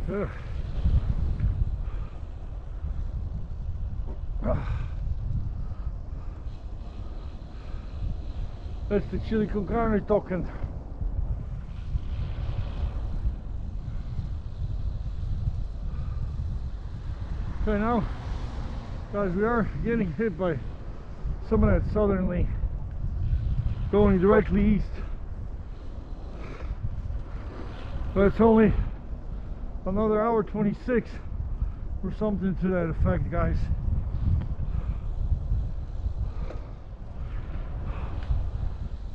Ugh. That's the chili con carne talking. Okay, now, guys, we are getting hit by some of that southerly going directly east. But it's only another hour 26 or something to that effect, guys.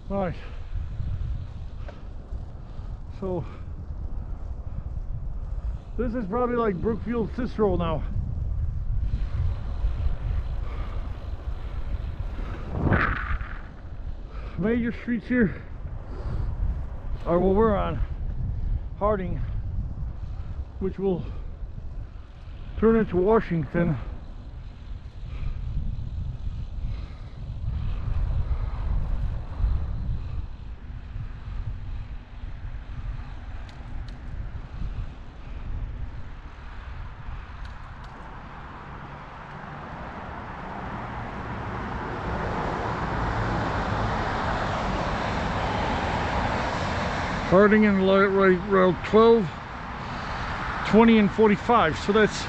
Right. So this is probably like Brookfield Cicero now. Major streets here are what we're on, Harding, which will turn into Washington. Harding and Route 12, 20 and 45. So that's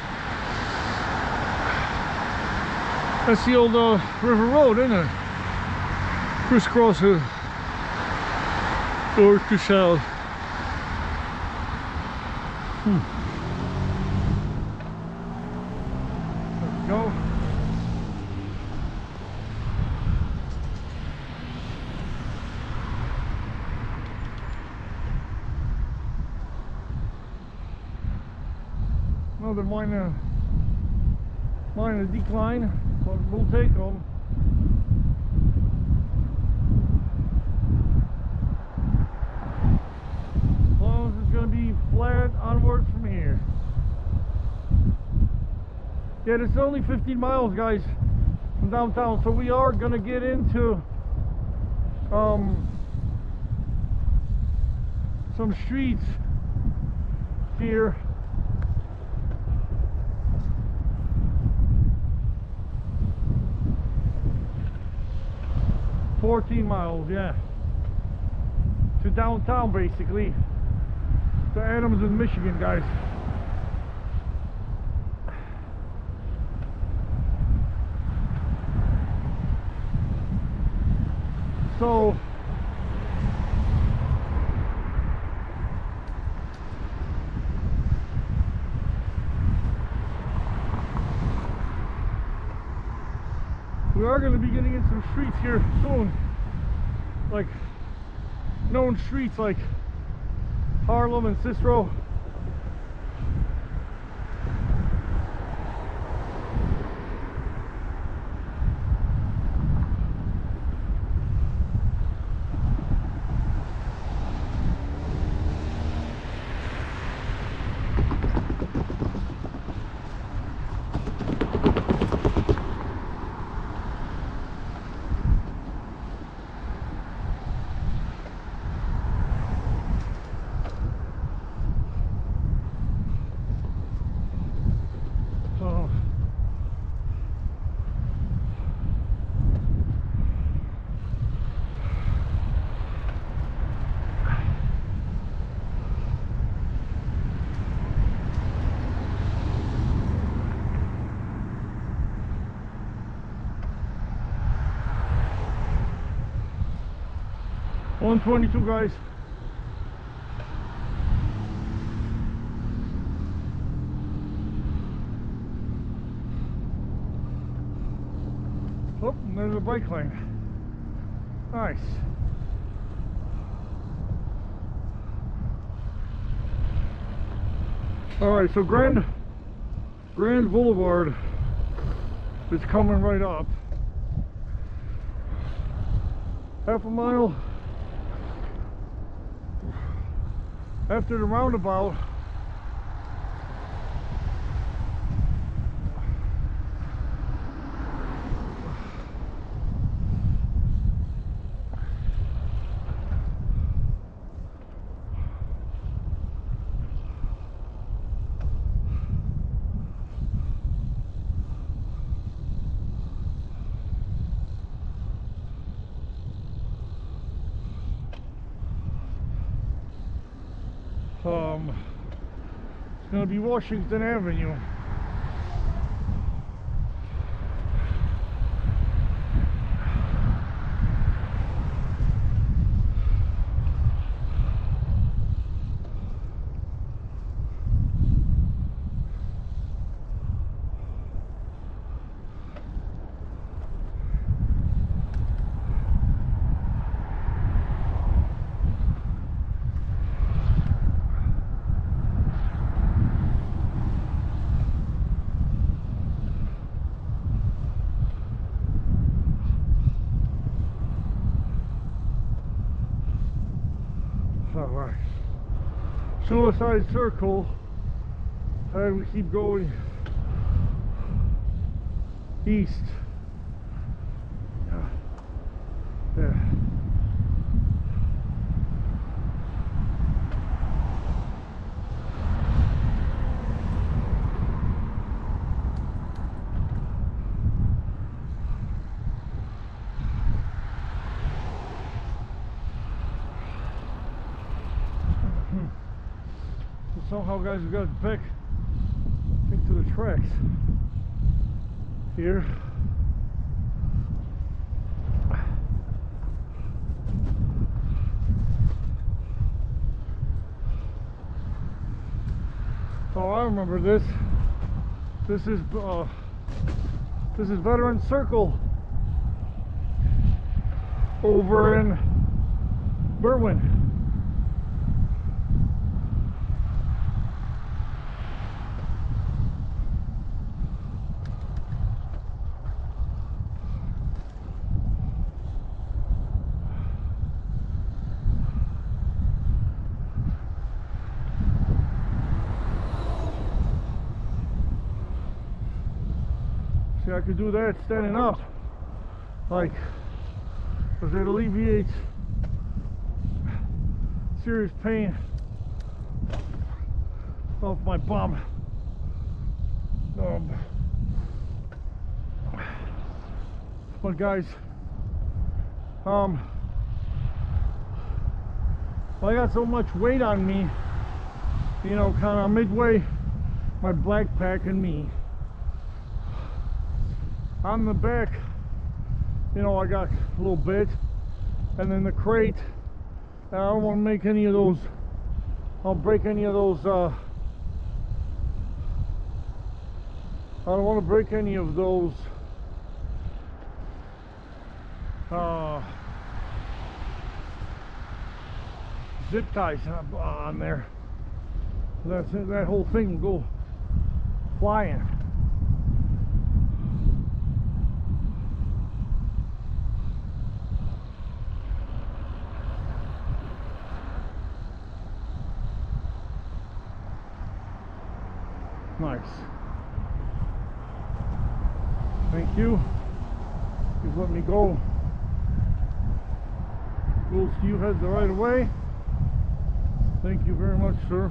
the old river road, isn't it? Crisscross north to south. There we go. Another minor decline, but we'll take them. As long as it's going to be flat onwards from here. Yeah, it's only 15 miles, guys, from downtown, so we are going to get into some streets here. 14 miles, yeah, to downtown, basically, to Adams in Michigan, guys. So we are going to be getting in some streets here soon, like known streets like Harlem and Cicero. On 22, guys. Oh, and there's a bike lane. Nice. All right, so Grand Boulevard is coming right up. Half a mile after the roundabout, It's going to be Washington Avenue. Alright, Suicide Circle, and we keep going east. Yeah. Somehow, guys, we got back into the tracks here. Oh, I remember this. This is Veteran Circle over in Berwyn. See, I could do that standing up, like, because it alleviates serious pain off my bum. But guys, I got so much weight on me, you know, kind of midway, my backpack and me. On the back, you know, I got a little bit, and then the crate. And I don't want to make any of those, I'll break any of those, I don't want to break any of those zip ties on there. That's it, that whole thing will go flying. Nice. Thank you. You've let me go. Goes to you, head the right away. Thank you very much, sir.